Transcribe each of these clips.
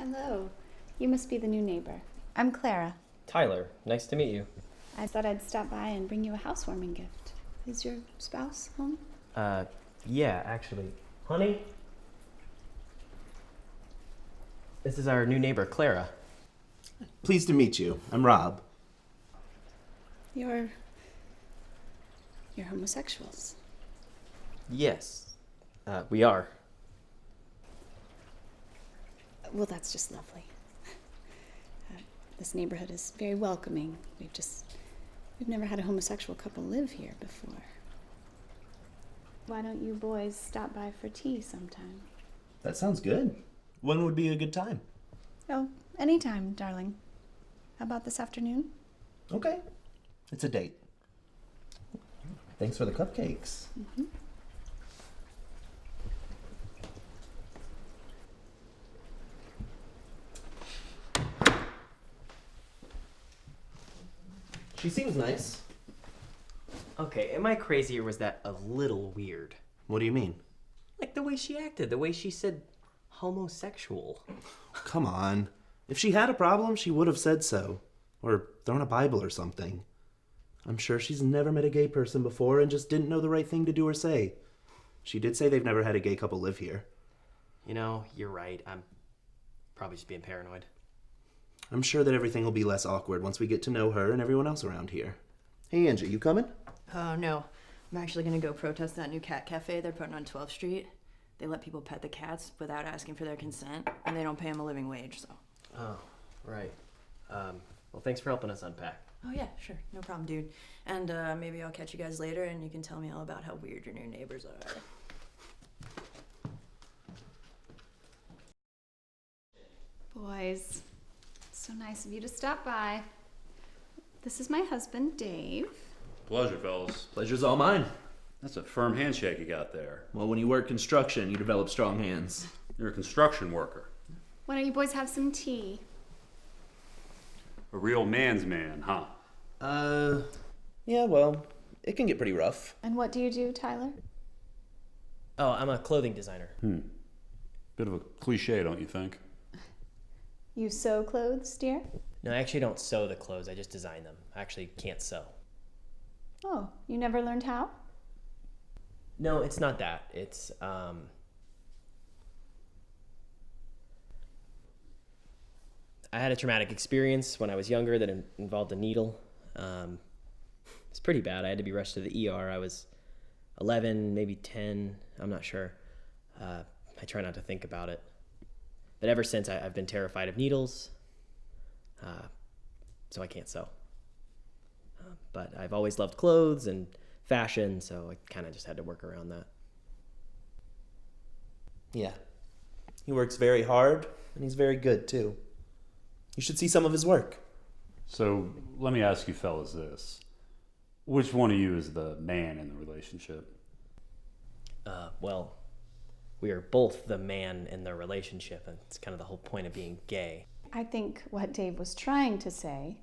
Hello. You must be the new neighbor. I'm Clara. Tyler, nice to meet you. I thought I'd stop by and bring you a housewarming gift. Is your spouse home? Yeah, actually. Honey? This is our new neighbor, Clara. Pleased to meet you. I'm Rob. You're homosexuals. Yes, we are. Well, that's just lovely. This neighborhood is very welcoming. We've never had a homosexual couple live here before. Why don't you boys stop by for tea sometime? That sounds good. When would be a good time? Oh, anytime, darling. How about this afternoon? Okay. It's a date. Thanks for the cupcakes. Mm-hmm. She seems nice. Okay, am I crazy or was that a little weird? What do you mean? Like the way she acted, the way she said homosexual. Come on. If she had a problem, she would have said so. Or thrown a Bible or something. I'm sure she's never met a gay person before and just didn't know the right thing to do or say. She did say they've never had a gay couple live here. You know, you're right. I'm probably just being paranoid. I'm sure that everything will be less awkward once we get to know her and everyone else around here. Hey, Angie, you coming? Oh, no. I'm actually going to go protest that new cat cafe they're putting on 12th Street. They let people pet the cats without asking for their consent, and they don't pay them a living wage, so. Oh, right. Well, thanks for helping us unpack. Oh, yeah, sure. No problem, dude. And maybe I'll catch you guys later, and you can tell me all about how weird your new neighbors are. Boys, so nice of you to stop by. This is my husband, Dave. Pleasure, fellas. Pleasure's all mine. That's a firm handshake you got there. Well, when you work construction, you develop strong hands. You're a construction worker. Why don't you boys have some tea? A real man's man, huh? Yeah, well, it can get pretty rough. And what do you do, Tyler? Oh, I'm a clothing designer. Bit of a cliche, don't you think? You sew clothes, dear? No, I actually don't sew the clothes. I just design them. I actually can't sew. Oh, you never learned how? No, it's not that. It's, I had a traumatic experience when I was younger that involved a needle. It's pretty bad. I had to be rushed to the ER. I was 11, maybe 10. I'm not sure. I try not to think about it. But ever since, I've been terrified of needles. So I can't sew. But I've always loved clothes and fashion, so I kind of just had to work around that. Yeah. He works very hard, and he's very good, too. You should see some of his work. So, let me ask you fellas this. Which one of you is the man in the relationship? Well, we are both the man in the relationship, and it's kind of the whole point of being gay. I think what Dave was trying to say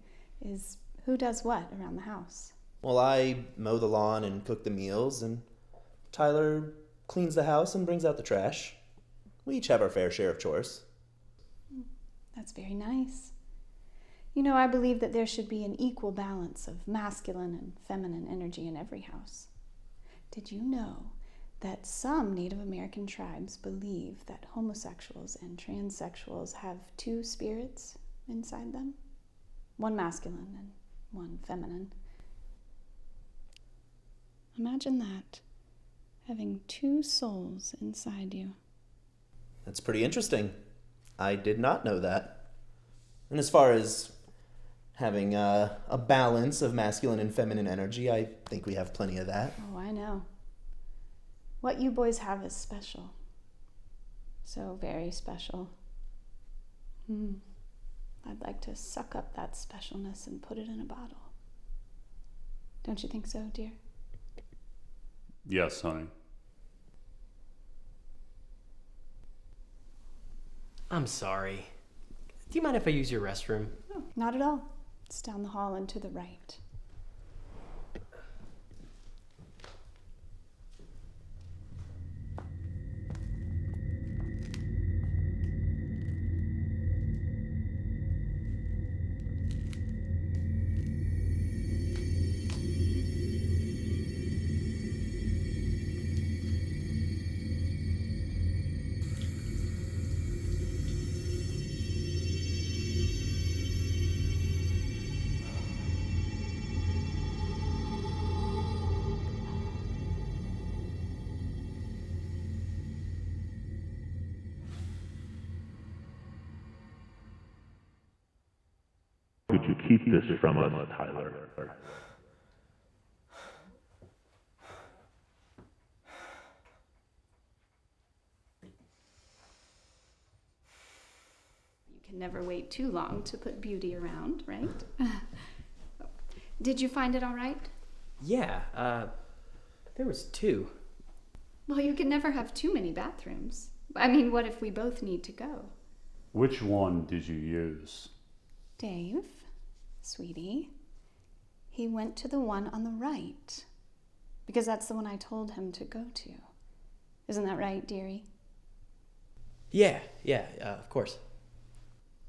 is who does what around the house. Well, I mow the lawn and cook the meals, and Tyler cleans the house and brings out the trash. We each have our fair share of chores. That's very nice. You know, I believe that there should be an equal balance of masculine and feminine energy in every house. Did you know that some Native American tribes believe that homosexuals and transsexuals have two spirits inside them? One masculine and one feminine. Imagine that, having two souls inside you. That's pretty interesting. I did not know that. And as far as having a balance of masculine and feminine energy, I think we have plenty of that. Oh, I know. What you boys have is special. So very special. I'd like to suck up that specialness and put it in a bottle. Don't you think so, dear? Yes, honey. I'm sorry. Do you mind if I use your restroom? No, not at all. It's down the hall and to the right. did you keep this from us, Tyler? You can never wait too long to put beauty around, right? Did you find it all right? Yeah, there was 2. Well, you can never have too many bathrooms. I mean, what if we both need to go? Which one did you use? Dave, sweetie, he went to the one on the right because that's the one I told him to go to. Isn't that right, dearie? Yeah, of course.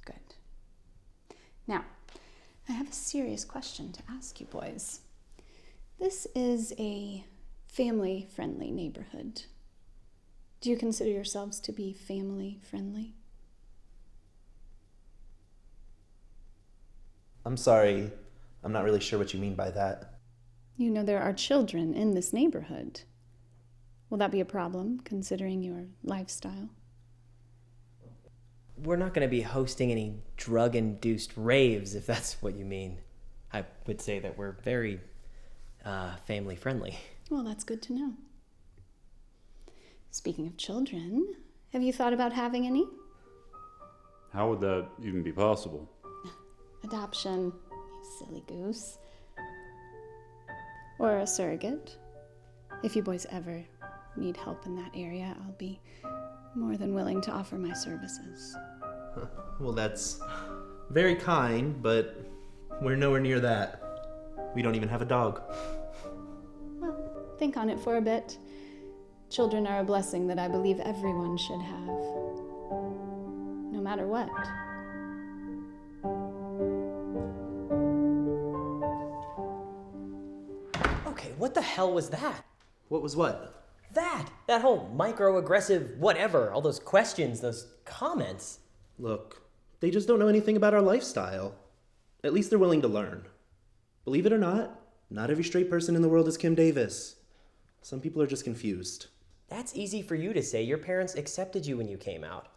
Good. Now, I have a serious question to ask you boys. This is a family-friendly neighborhood. Do you consider yourselves to be family-friendly? I'm sorry. I'm not really sure what you mean by that. You know there are children in this neighborhood. Will that be a problem, considering your lifestyle? We're not going to be hosting any drug-induced raves, if that's what you mean. I would say that we're very family-friendly. Well, that's good to know. Speaking of children, have you thought about having any? How would that even be possible? Adoption, you silly goose. Or a surrogate. If you boys ever need help in that area, I'll be more than willing to offer my services. Well, that's very kind, but we're nowhere near that. We don't even have a dog. Well, think on it for a bit. Children are a blessing that I believe everyone should have. No matter what. Okay, what the hell was that? What was what? That whole microaggressive whatever, all those questions, those comments. Look, they just don't know anything about our lifestyle. At least they're willing to learn. Believe it or not every straight person in the world is Kim Davis. Some people are just confused. That's easy for you to say. Your parents accepted you when you came out.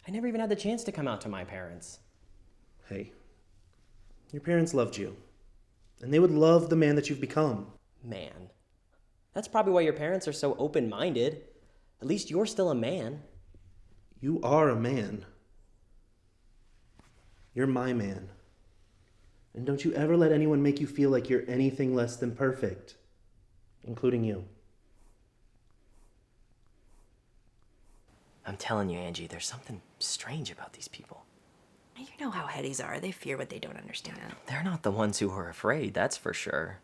I never even had the chance to come out to my parents. Hey, your parents loved you. And they would love the man that you've become. Man. That's probably why your parents are so open-minded. At least you're still a man. You are a man. You're my man. And don't you ever let anyone make you feel like you're anything less than perfect. Including you. I'm telling you, Angie, there's something strange about these people. You know how headies are. They fear what they don't understand. They're not the ones who are afraid, that's for sure.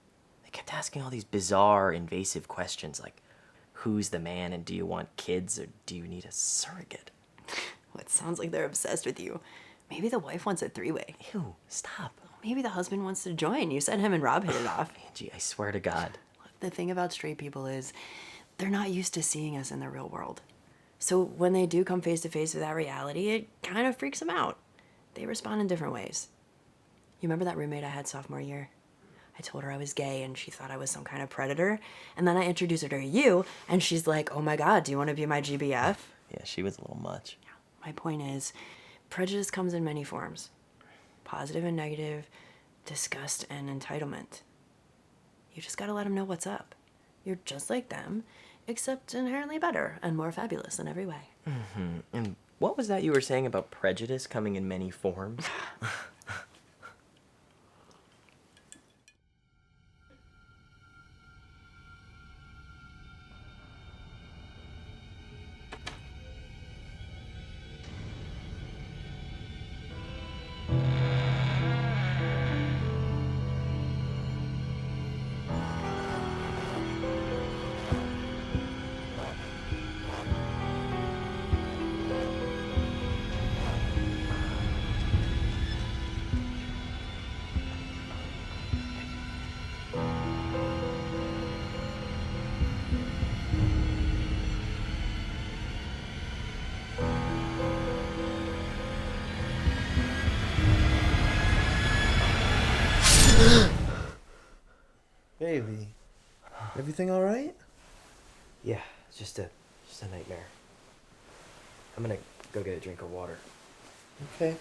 They kept asking all these bizarre, invasive questions like, who's the man and do you want kids or do you need a surrogate? Well, it sounds like they're obsessed with you. Maybe the wife wants a 3-way. Ew, stop. Maybe the husband wants to join. You said him and Rob hit it off. Angie, I swear to God. The thing about straight people is they're not used to seeing us in the real world. So when they do come face to face with that reality, it kind of freaks them out. They respond in different ways. You remember that roommate I had sophomore year? I told her I was gay and she thought I was some kind of predator. And then I introduced her to you and she's like, oh my God, do you want to be my GBF? Yeah, she was a little much. My point is, prejudice comes in many forms. Positive and negative, disgust and entitlement. You just gotta let them know what's up. You're just like them, except inherently better and more fabulous in every way. Mm-hmm. And what was that you were saying about prejudice coming in many forms? Baby, everything all right? Yeah, it's just a nightmare. I'm gonna go get a drink of water. Okay.